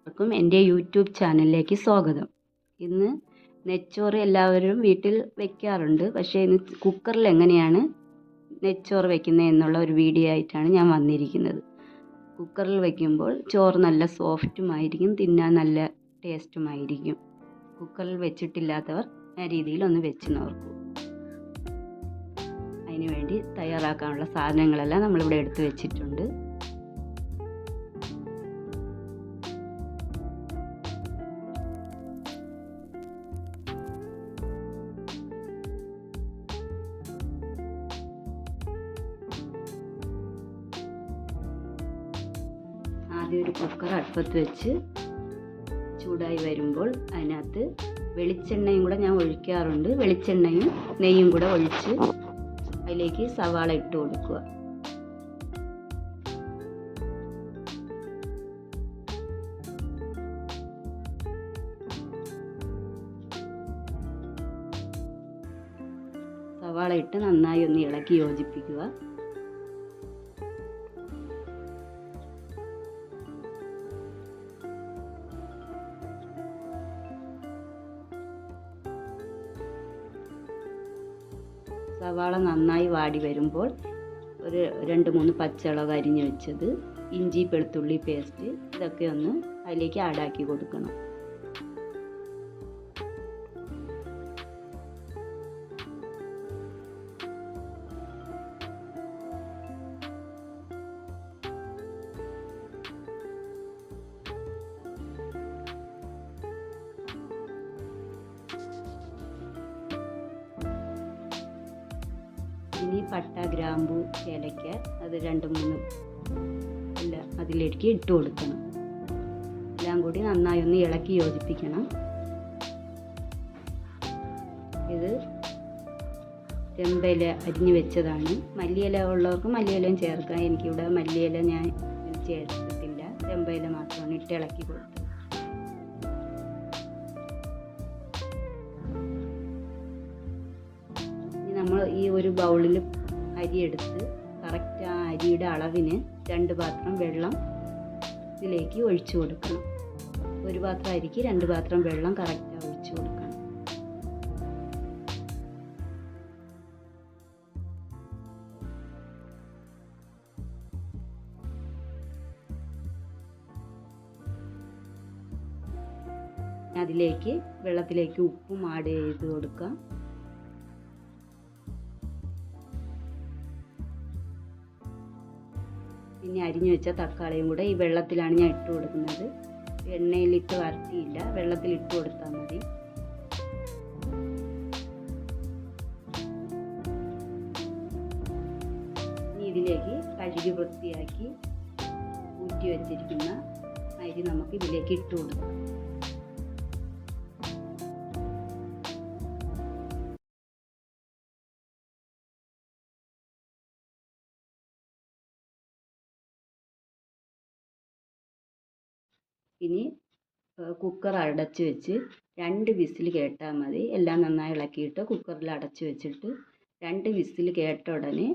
എല്ലാവർക്കും എൻ്റെ യൂട്യൂബ് ചാനലിലേക്ക് സ്വാഗതം. ഇന്ന് നെയ്ച്ചോറ് എല്ലാവരും വീട്ടിൽ വെക്കാറുണ്ട്. പക്ഷേ ഇന്ന് കുക്കറിൽ എങ്ങനെയാണ് നെയ്ച്ചോറ് വെക്കുന്നത് എന്നുള്ള ഒരു വീഡിയോ ആയിട്ടാണ് ഞാൻ വന്നിരിക്കുന്നത്. കുക്കറിൽ വയ്ക്കുമ്പോൾ ചോറ് നല്ല സോഫ്റ്റുമായിരിക്കും, തിന്നാൻ നല്ല ടേസ്റ്റുമായിരിക്കും. കുക്കറിൽ വെച്ചിട്ടില്ലാത്തവർ ആ രീതിയിൽ ഒന്ന് വെച്ച് നോക്കൂ. അതിന് വേണ്ടി തയ്യാറാക്കാനുള്ള സാധനങ്ങളെല്ലാം നമ്മളിവിടെ എടുത്ത് വെച്ചിട്ടുണ്ട്. ആദ്യം ഒരു കുക്കർ അടുപ്പത്ത് വെച്ച് ചൂടായി വരുമ്പോൾ അതിനകത്ത് വെളിച്ചെണ്ണയും കൂടെ ഞാൻ ഒഴിക്കാറുണ്ട്. വെളിച്ചെണ്ണയും നെയ്യും കൂടെ ഒഴിച്ച് അതിലേക്ക് സവാള ഇട്ട് കൊടുക്കുക. സവാള ഇട്ട് നന്നായി ഒന്ന് ഇളക്കി യോജിപ്പിക്കുക. സവാള നന്നായി വാടി വരുമ്പോൾ ഒരു 2-3 പച്ചമുളക് അരിഞ്ഞ് വെച്ചത്, ഇഞ്ചി വെളുത്തുള്ളി പേസ്റ്റ്, ഇതൊക്കെ ഒന്ന് അതിലേക്ക് ആഡാക്കി കൊടുക്കണം. ഇനി പട്ട, ഗ്രാമ്പു, ഏലക്ക അത് 2-3 എല്ലാം അതിലേക്ക് ഇട്ട് കൊടുക്കണം. എല്ലാം കൂടി നന്നായി ഒന്ന് ഇളക്കി യോജിപ്പിക്കണം. ഇത് ചെമ്പയില അരിഞ്ഞ് വെച്ചതാണ്. മല്ലിയില ഉള്ളവർക്ക് മല്ലിയിലയും ചേർക്കാം. എനിക്കിവിടെ മല്ലിയില ഞാൻ ചേർത്തിട്ടില്ല, ചെമ്പയില മാത്രമാണ് ഇട്ട് ഇളക്കി കൊടുത്തത്. നമ്മൾ ഈ ഒരു ബൗളിൽ അരി എടുത്ത് കറക്റ്റ് ആ അരിയുടെ അളവിന് 2 പാത്രം വെള്ളം ഇതിലേക്ക് ഒഴിച്ചു കൊടുക്കണം. ഒരു പാത്രം അരിക്ക് 2 പാത്രം വെള്ളം കറക്റ്റാണ് ഒഴിച്ചു കൊടുക്കണം. അതിലേക്ക് വെള്ളത്തിലേക്ക് ഉപ്പും ആഡ് ചെയ്ത് കൊടുക്കാം. പിന്നെ അരിഞ്ഞു വെച്ച തക്കാളിയും കൂടെ ഈ വെള്ളത്തിലാണ് ഞാൻ ഇട്ട് കൊടുക്കുന്നത്. എണ്ണയിലിട്ട് വരട്ടിയില്ല, വെള്ളത്തിൽ ഇട്ട് കൊടുത്താൽ മതി. ഇനി ഇതിലേക്ക് കഴുകി വൃത്തിയാക്കി ഊറ്റി വെച്ചിരിക്കുന്ന അരി നമുക്ക് ഇതിലേക്ക് ഇട്ട് കൊടുക്കാം. ഇനി കുക്കർ അടച്ച് വെച്ച് 2 വിസിൽ കേട്ടാൽ മതി. എല്ലാം നന്നായി ഇളക്കിയിട്ട് കുക്കറിൽ അടച്ച് വെച്ചിട്ട് 2 വിസിൽ കേട്ട ഉടനെ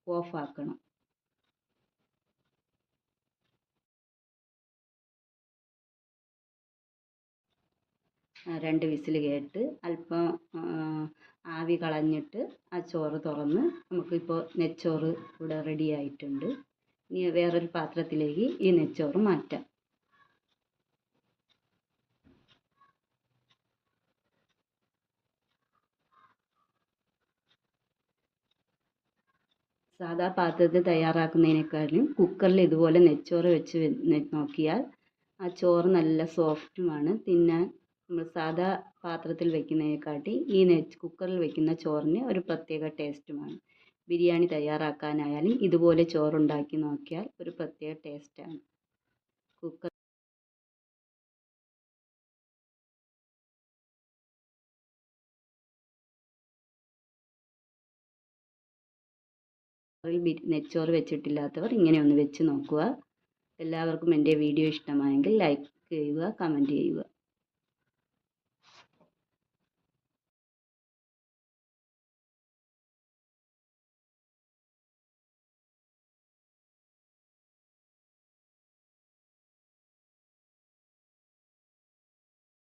ഓഫാക്കണം. രണ്ട് വിസിൽ കേട്ട് അല്പം ആവി കളഞ്ഞിട്ട് ആ ചോറ് തുറന്ന് നമുക്കിപ്പോൾ നെയ്ച്ചോറ് ഇവിടെ റെഡി ആയിട്ടുണ്ട്. ഇനി വേറൊരു പാത്രത്തിലേക്ക് ഈ നെയ്ച്ചോറ് മാറ്റാം. സാധാ പാത്രത്തിൽ തയ്യാറാക്കുന്നതിനേക്കാളും കുക്കറിൽ ഇതുപോലെ നെയ്ച്ചോറ് വെച്ച് നോക്കിയാൽ ആ ചോറ് നല്ല സോഫ്റ്റുമാണ്. തിന്നാൻ നമ്മൾ സാധാ പാത്രത്തിൽ വയ്ക്കുന്നതിനെക്കാട്ടി ഈ കുക്കറിൽ വയ്ക്കുന്ന ചോറിന് ഒരു പ്രത്യേക ടേസ്റ്റുമാണ്. ബിരിയാണി തയ്യാറാക്കാനായാലും ഇതുപോലെ ചോറുണ്ടാക്കി നോക്കിയാൽ ഒരു പ്രത്യേക ടേസ്റ്റാണ്. കുക്കറിൽ നെയ്ച്ചോറ് വെച്ചിട്ടില്ലാത്തവർ ഇങ്ങനെ ഒന്ന് വെച്ച് നോക്കുക. എല്ലാവർക്കും എൻ്റെ വീഡിയോ ഇഷ്ടമായെങ്കിൽ ലൈക്ക് ചെയ്യുക, കമൻറ്റ് ചെയ്യുക.